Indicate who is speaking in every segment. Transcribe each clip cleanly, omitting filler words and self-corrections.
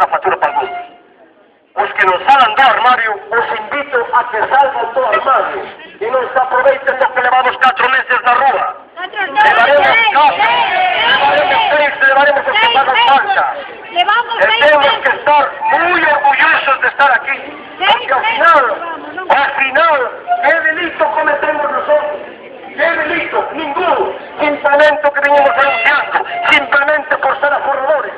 Speaker 1: unha factura para algún. Os que non salan do armario, os invito a que salgan do armario e non se aproveiten do que levamos 4 meses na rúa. Levaremos casa, levaremos seis, levaremos os que pagan falta. E temos que estar moi orgullosos de estar aquí, porque ao final, que delito cometemos nosotros? Que delito? Ningún. Simplemente que venimos denunciando, simplemente por ser aforradores.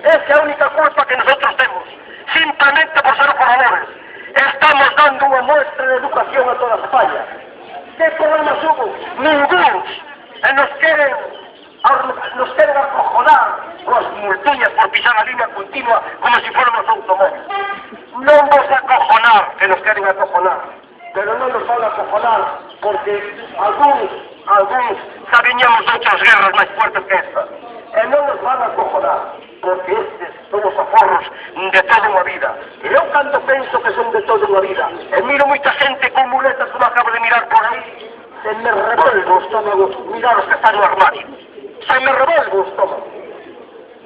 Speaker 1: Esa é a única culpa que nosotros temos. Simplemente por ser aforradores. Estamos dando unha muestra de educación a toda España. Que problemas hubo? Ningún. E nos queren acojonar coas multillas por pisar a línea continua como se fóramos automóviles. Non vos acojonar, que nos queren acojonar. Pero non nos van a acojonar porque algúns sabiñamos outras guerras máis fuertes que esta. E non nos van a acojonar porque estes son os aforros de toda unha vida. E eu cando penso que son de toda unha vida e miro moita xente con muletas como acabo de mirar por aí, se me revolvo o estómago mirar os que están no armario. Se me revolvo o estómago.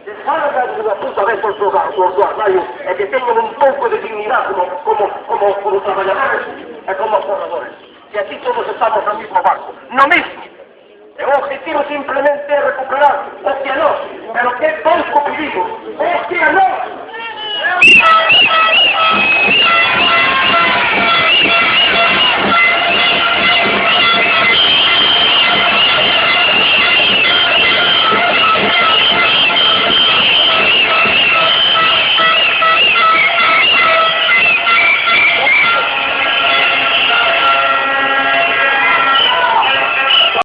Speaker 1: Se salgan de unha puta vez os do armario e que teñan un pouco de dignidade como traballadores e como aforradores. E aquí todos estamos no mismo barco. No mismo. E o objetivo simplemente é recuperar o que nós, pero que pouco vivimos.